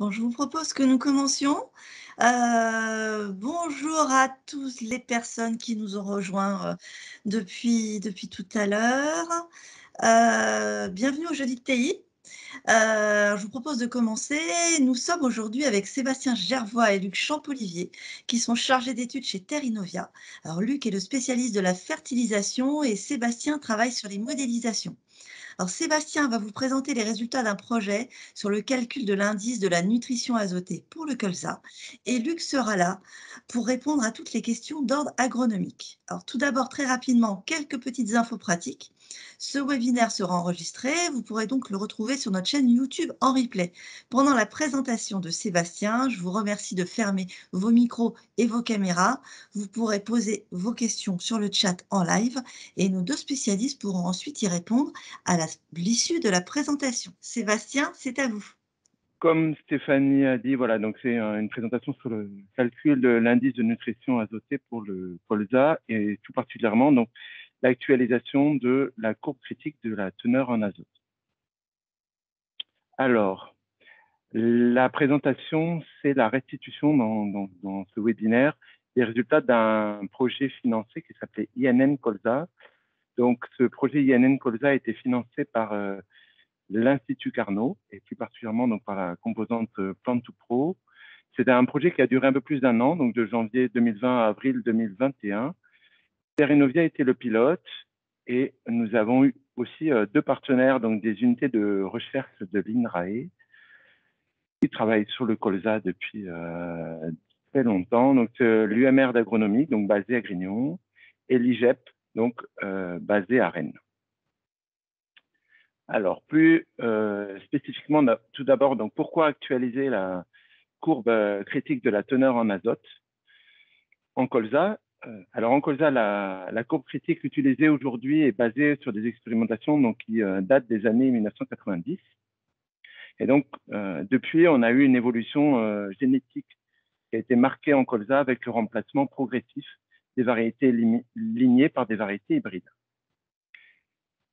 Bon, je vous propose que nous commencions. Bonjour à tous les personnes qui nous ont rejoints, depuis tout à l'heure. Bienvenue au Jeudi de TI. Je vous propose de commencer. Nous sommes aujourd'hui avec Sébastien Gervois et Luc Champolivier, qui sont chargés d'études chez Terrinovia. Alors Luc est le spécialiste de la fertilisation et Sébastien travaille sur les modélisations. Alors Sébastien va vous présenter les résultats d'un projet sur le calcul de l'indice de la nutrition azotée pour le colza et Luc sera là pour répondre à toutes les questions d'ordre agronomique. Alors tout d'abord, très rapidement, quelques petites infos pratiques. Ce webinaire sera enregistré, vous pourrez donc le retrouver sur notre chaîne YouTube en replay. Pendant la présentation de Sébastien, je vous remercie de fermer vos micros et vos caméras. Vous pourrez poser vos questions sur le chat en live et nos deux spécialistes pourront ensuite y répondre à l'issue de la présentation. Sébastien, c'est à vous. Comme Stéphanie a dit, voilà, donc c'est une présentation sur le calcul de l'indice de nutrition azotée pour le colza et tout particulièrement donc l'actualisation de la courbe critique de la teneur en azote. Alors, la présentation, c'est la restitution dans ce webinaire des résultats d'un projet financé qui s'appelait INN Colza. Donc, ce projet INN Colza a été financé par l'Institut Carnot et plus particulièrement donc par la composante Plant2Pro. C'était un projet qui a duré un peu plus d'un an, donc de janvier 2020 à avril 2021. Terrinovia était le pilote et nous avons eu aussi deux partenaires, donc des unités de recherche de l'INRAE qui travaillent sur le colza depuis très longtemps. Donc l'UMR d'agronomie, donc basé à Grignon, et l'IGEP, donc basé à Rennes. Alors, plus spécifiquement, tout d'abord, donc pourquoi actualiser la courbe critique de la teneur en azote en colza? Alors, en colza, la courbe critique utilisée aujourd'hui est basée sur des expérimentations donc, qui datent des années 1990. Et donc, depuis, on a eu une évolution génétique qui a été marquée en colza avec le remplacement progressif des variétés lignées par des variétés hybrides.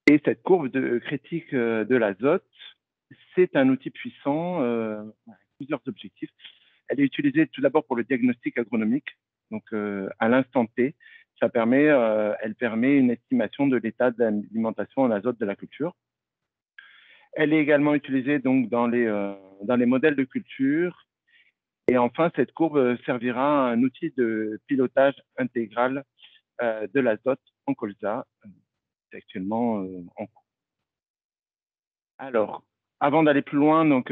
Et cette courbe critique de l'azote, c'est un outil puissant avec plusieurs objectifs. Elle est utilisée tout d'abord pour le diagnostic agronomique, donc à l'instant T. Elle permet une estimation de l'état de l'alimentation en azote de la culture. Elle est également utilisée donc dans les modèles de culture. Et enfin, cette courbe servira à un outil de pilotage intégral de l'azote en colza, c'est actuellement en cours. Alors, avant d'aller plus loin, donc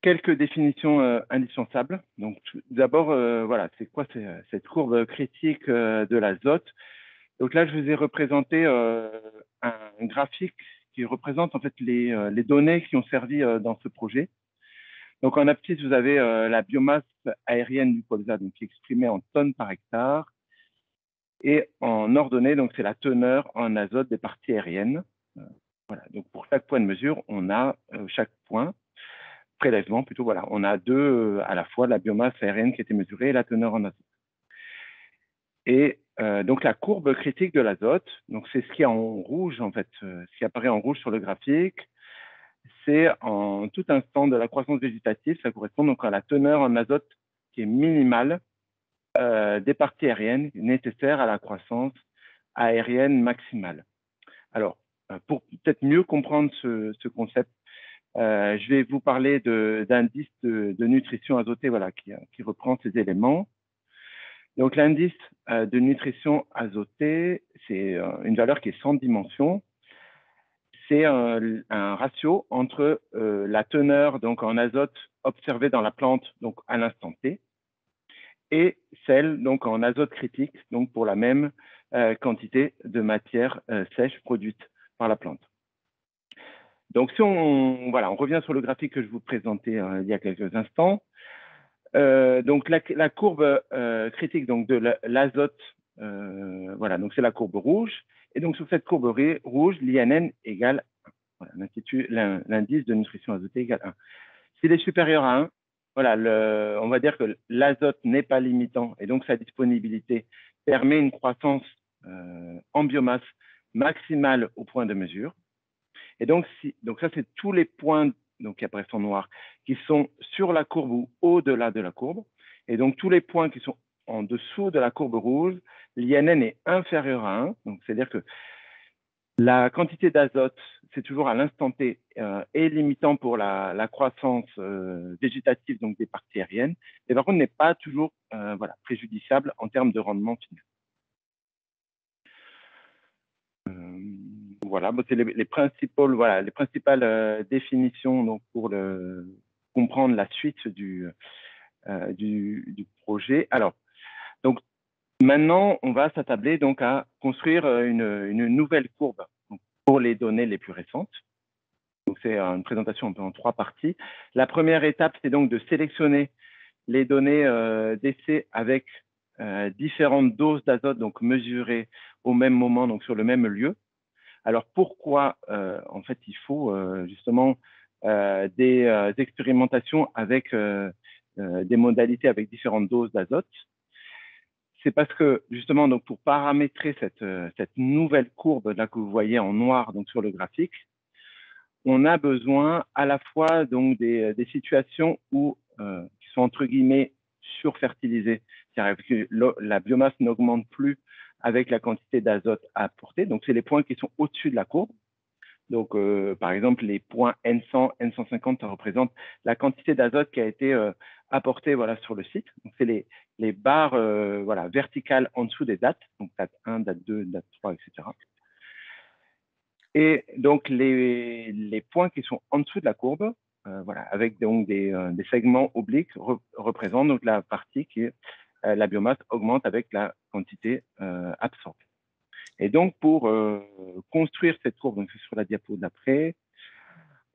quelques définitions indispensables. Donc, d'abord, voilà, c'est quoi cette courbe critique de l'azote? Donc là, je vous ai représenté un graphique qui représente en fait les données qui ont servi dans ce projet. Donc, en abscisse, vous avez la biomasse aérienne du colza, donc qui est exprimée en tonnes par hectare. Et en ordonnée, donc c'est la teneur en azote des parties aériennes. Voilà. Donc, pour chaque point de mesure, on a chaque point prélèvement plutôt, voilà, on a deux à la fois la biomasse aérienne qui a été mesurée et la teneur en azote. Et donc la courbe critique de l'azote, donc c'est ce qui est en rouge en fait, ce qui apparaît en rouge sur le graphique, c'est en tout instant de la croissance végétative, ça correspond donc à la teneur en azote qui est minimale des parties aériennes nécessaires à la croissance aérienne maximale. Alors, pour peut-être mieux comprendre ce concept, je vais vous parler d'indice de nutrition azotée, voilà, qui reprend ces éléments. Donc, l'indice de nutrition azotée, c'est une valeur qui est sans dimension. C'est un ratio entre la teneur donc, en azote observée dans la plante donc, à l'instant T et celle donc, en azote critique donc, pour la même quantité de matière sèche produite par la plante. Donc, si on revient sur le graphique que je vous présentais il y a quelques instants, donc la courbe critique donc de l'azote, voilà, donc c'est la courbe rouge. Et donc sur cette courbe rouge, l'INN égale 1. Voilà, l'indice de nutrition azotée égale 1. S'il est supérieur à 1, voilà, on va dire que l'azote n'est pas limitant et donc sa disponibilité permet une croissance en biomasse maximale au point de mesure. Et donc ça, c'est tous les points donc qui apparaissent en noir, qui sont sur la courbe ou au-delà de la courbe. Et donc, tous les points qui sont en dessous de la courbe rouge, l'INN est inférieur à 1. Donc, c'est-à-dire que la quantité d'azote, c'est toujours à l'instant T, est limitant pour la croissance végétative, donc des parties aériennes. Et par contre, n'est pas toujours voilà, préjudiciable en termes de rendement final. Voilà, c'est les principales définitions donc, pour comprendre la suite du projet. Alors, donc, maintenant, on va s'attabler donc à construire une nouvelle courbe pour les données les plus récentes. Donc, c'est une présentation un peu en 3 parties. La première étape, c'est donc de sélectionner les données d'essai avec différentes doses d'azote, donc mesurées au même moment, donc sur le même lieu. Alors, pourquoi en fait, il faut justement des expérimentations avec des modalités avec différentes doses d'azote? C'est parce que justement, donc, pour paramétrer cette nouvelle courbe là que vous voyez en noir donc, sur le graphique, on a besoin à la fois donc, des situations où, qui sont entre guillemets surfertilisées, c'est-à-dire que la biomasse n'augmente plus avec la quantité d'azote apportée. Donc, c'est les points qui sont au-dessus de la courbe. Donc, par exemple, les points N100, N150, ça représente la quantité d'azote qui a été apportée voilà, sur le site. Donc, c'est les barres voilà, verticales en dessous des dates, donc date 1, date 2, date 3, etc. Et donc, les points qui sont en dessous de la courbe, voilà, avec donc des segments obliques, représentent donc la partie qui est la biomasse augmente avec la quantité absorbée. Et donc, pour construire cette courbe, donc c'est sur la diapo d'après,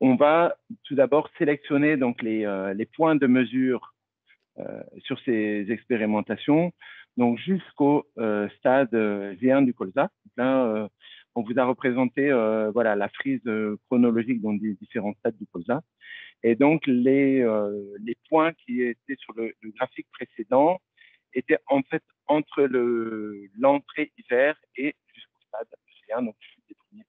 on va tout d'abord sélectionner donc les points de mesure sur ces expérimentations, donc jusqu'au stade G1 du colza. Là, on vous a représenté voilà, la frise chronologique donc, des différents stades du colza. Et donc, les points qui étaient sur le graphique précédent étaient en fait entre l'entrée hiver et jusqu'au stade G1, donc des premiers.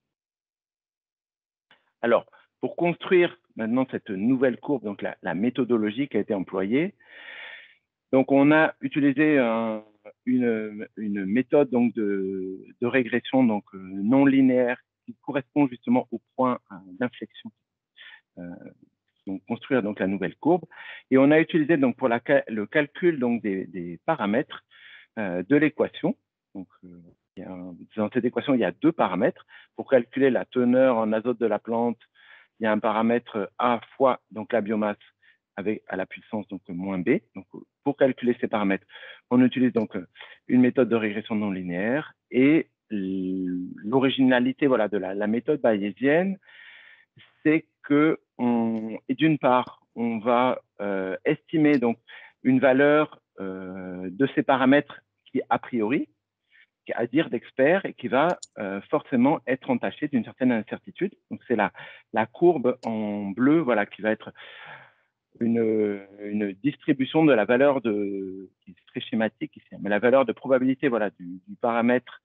Alors, pour construire maintenant cette nouvelle courbe, donc la méthodologie qui a été employée, donc on a utilisé une méthode donc de régression donc non linéaire qui correspond justement au point d'inflexion. Donc construire donc la nouvelle courbe, et on a utilisé donc pour le calcul donc des paramètres de l'équation. Donc dans cette équation il y a 2 paramètres pour calculer la teneur en azote de la plante. Il y a un paramètre A fois donc la biomasse à la puissance donc moins B. Donc pour calculer ces paramètres, on utilise donc une méthode de régression non linéaire, et l'originalité voilà de la méthode bayésienne, c'est que d'une part, on va estimer donc une valeur de ces paramètres qui, a priori, qui à dire d'expert, et qui va forcément être entachée d'une certaine incertitude. Donc, c'est la courbe en bleu voilà, qui va être une distribution de la valeur qui est très schématique ici, mais la valeur de probabilité voilà, du paramètre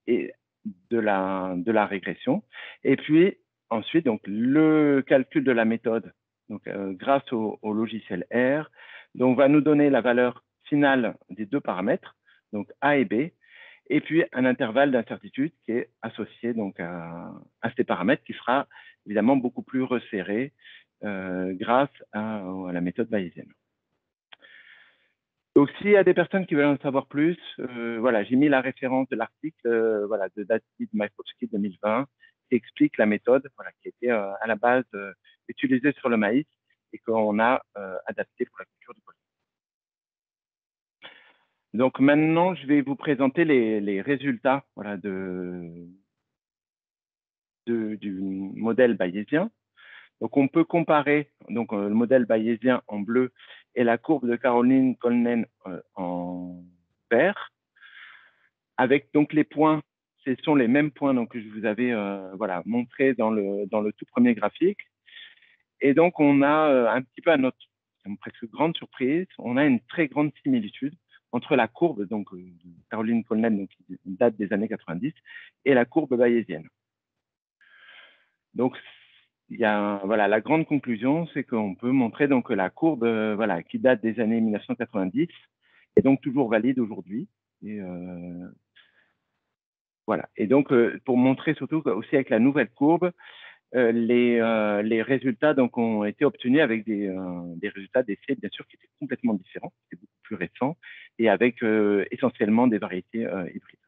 et de la régression. Et puis, ensuite, donc, le calcul de la méthode, donc, grâce au logiciel R, donc, va nous donner la valeur finale des 2 paramètres, donc A et B, et puis un intervalle d'incertitude qui est associé donc, à ces paramètres, qui sera évidemment beaucoup plus resserré grâce à la méthode bayésienne. Donc, s'il y a des personnes qui veulent en savoir plus, voilà, j'ai mis la référence de l'article voilà, de David Majkowski 2020 qui explique la méthode voilà, qui était à la base utilisée sur le maïs et qu'on a adapté pour la culture du colza. Donc maintenant, je vais vous présenter les résultats voilà, du modèle bayésien. Donc, on peut comparer donc, le modèle bayésien en bleu et la courbe de Caroline Colnen en vert, avec donc les points, ce sont les mêmes points donc, que je vous avais voilà, montré dans le tout premier graphique. Et donc, on a un petit peu à notre presque grande surprise, on a une très grande similitude entre la courbe donc, de Caroline Colnen, donc, qui date des années 90, et la courbe bayésienne. Donc, il y a voilà, la grande conclusion, c'est qu'on peut montrer donc que la courbe voilà, qui date des années 1990 est donc toujours valide aujourd'hui. Et voilà. Et donc, pour montrer surtout aussi avec la nouvelle courbe, les résultats donc, ont été obtenus avec des résultats d'essais, bien sûr, qui étaient complètement différents, qui étaient beaucoup plus récents, et avec essentiellement des variétés hybrides.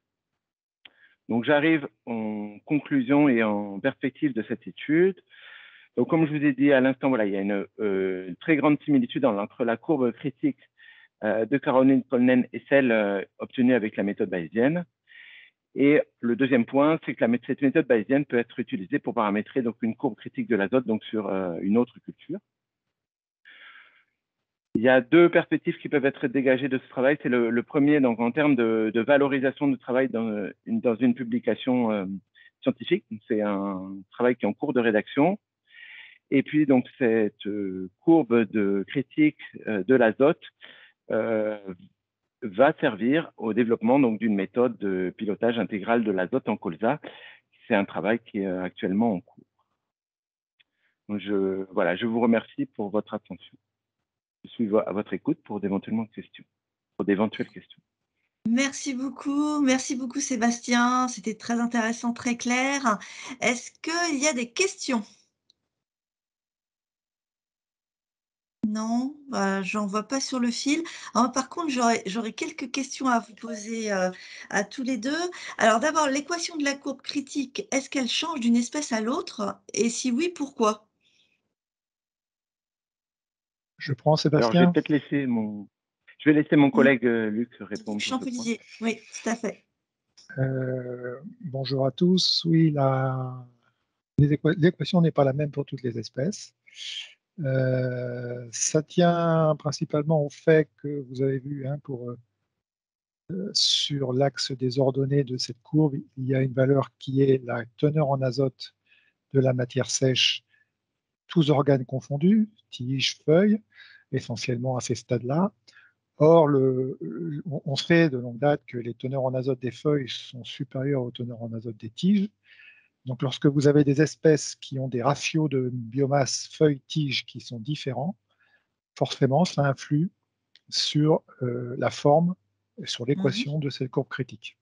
Donc, j'arrive en conclusion et en perspective de cette étude. Donc, comme je vous ai dit à l'instant, voilà, il y a une très grande similitude entre la courbe critique de Caroline Colnen et celle obtenue avec la méthode bayésienne. Et le deuxième point, c'est que cette méthode bayésienne peut être utilisée pour paramétrer donc, une courbe critique de l'azote donc, sur une autre culture. Il y a deux perspectives qui peuvent être dégagées de ce travail. C'est le premier, donc, en termes de valorisation du travail dans une publication scientifique. C'est un travail qui est en cours de rédaction. Et puis, donc, cette courbe de critique de l'azote va servir au développement donc d'une méthode de pilotage intégral de l'azote en colza. C'est un travail qui est actuellement en cours. Donc je vous remercie pour votre attention. Je suis à votre écoute pour d'éventuelles questions. Merci beaucoup Sébastien, c'était très intéressant, très clair. Est-ce qu'il y a des questions? Non, j'en vois pas sur le fil. Alors par contre, j'aurais quelques questions à vous poser, à tous les 2. Alors d'abord, l'équation de la courbe critique, est-ce qu'elle change d'une espèce à l'autre? Et si oui, pourquoi? Je prends Alors, je vais Sébastien. peut-être laisser je vais laisser mon Mmh. collègue Luc répondre sur ce point. Champollier, oui, tout à fait. Bonjour à tous. Oui, l'équation n'est pas la même pour toutes les espèces. Ça tient principalement au fait que vous avez vu sur l'axe des ordonnées de cette courbe, il y a une valeur qui est la teneur en azote de la matière sèche, tous organes confondus, tiges, feuilles, essentiellement à ces stades-là. Or, on sait de longue date que les teneurs en azote des feuilles sont supérieures aux teneurs en azote des tiges. Donc, lorsque vous avez des espèces qui ont des ratios de biomasse feuilles-tiges qui sont différents, forcément, ça influe sur la forme et sur Mmh. l'équation de cette courbe critique.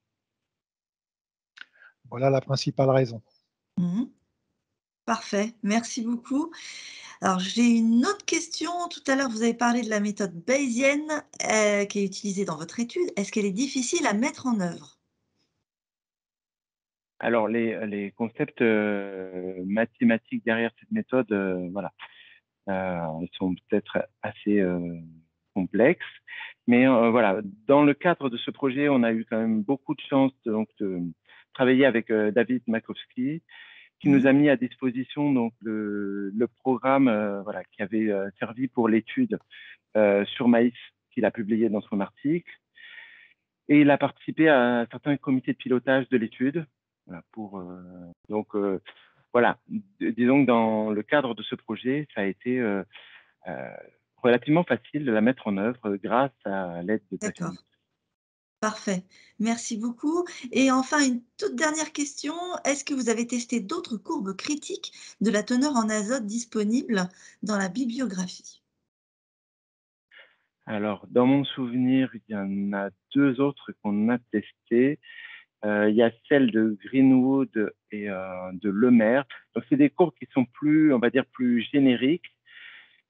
Voilà la principale raison. Mmh. Parfait, merci beaucoup. Alors j'ai une autre question. Tout à l'heure, vous avez parlé de la méthode bayésienne, qui est utilisée dans votre étude. Est-ce qu'elle est difficile à mettre en œuvre? Alors, les concepts mathématiques derrière cette méthode, voilà, ils sont peut-être assez complexes. Mais voilà, dans le cadre de ce projet, on a eu quand même beaucoup de chance de travailler avec David Makowski, qui nous Mmh. a mis à disposition donc le programme voilà, qui avait servi pour l'étude sur maïs qu'il a publié dans son article. Et il a participé à certains comités de pilotage de l'étude. Voilà, donc voilà, disons que dans le cadre de ce projet, ça a été relativement facile de la mettre en œuvre grâce à l'aide de D'accord, passionnés. parfait. Merci beaucoup et enfin une toute dernière question. Est-ce que vous avez testé d'autres courbes critiques de la teneur en azote disponible dans la bibliographie? Alors, dans mon souvenir, il y en a deux autres qu'on a testées. Il y a celle de Greenwood et de Lemaire. Donc, c'est des courbes qui sont plus, on va dire, plus génériques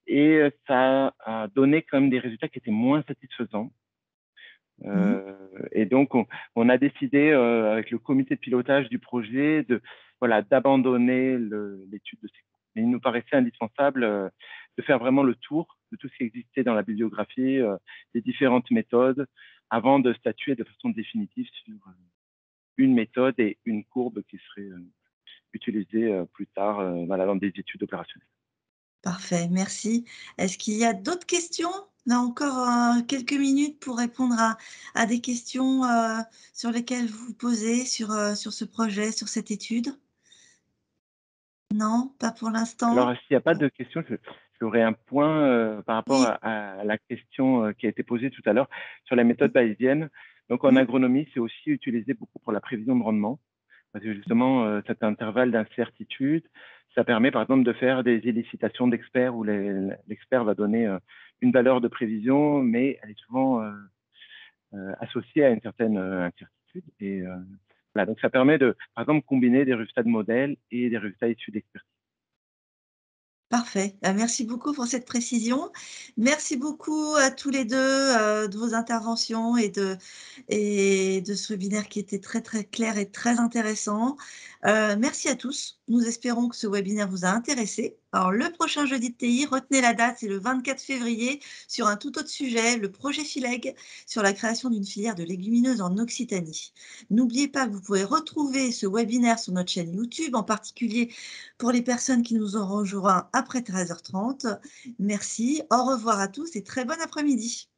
et ça a donné quand même des résultats qui étaient moins satisfaisants. Mmh. Et donc, on a décidé avec le comité de pilotage du projet voilà, d'abandonner l'étude de ces cours. Mais il nous paraissait indispensable de faire vraiment le tour de tout ce qui existait dans la bibliographie, des différentes méthodes, avant de statuer de façon définitive sur une méthode et une courbe qui serait utilisée plus tard voilà, dans des études opérationnelles. Parfait, merci. Est-ce qu'il y a d'autres questions? On a encore, quelques minutes pour répondre à des questions, sur lesquelles vous vous posez sur ce projet, sur cette étude? Non, pas pour Alors, l'instant? s'il n'y a pas de questions, j'aurais un point par rapport Oui. à la question qui a été posée tout à l'heure sur la méthode bayésienne. Donc, en Mmh. agronomie, c'est aussi utilisé beaucoup pour la prévision de rendement, parce que justement, cet intervalle d'incertitude Ça permet par exemple de faire des élicitations d'experts où l'expert va donner une valeur de prévision, mais elle est souvent associée à une certaine incertitude. Et voilà, donc ça permet de, par exemple, combiner des résultats de modèles et des résultats issus d'expertise. Parfait. Merci beaucoup pour cette précision. Merci beaucoup à tous les deux de vos interventions et de ce webinaire qui était très, très clair et très intéressant. Merci à tous. Nous espérons que ce webinaire vous a intéressé. Alors, le prochain jeudi de TI, retenez la date, c'est le 24 février sur un tout autre sujet, le projet FILEG sur la création d'une filière de légumineuses en Occitanie. N'oubliez pas que vous pouvez retrouver ce webinaire sur notre chaîne YouTube, en particulier pour les personnes qui nous auront rejoints après 13h30. Merci, au revoir à tous et très bon après-midi.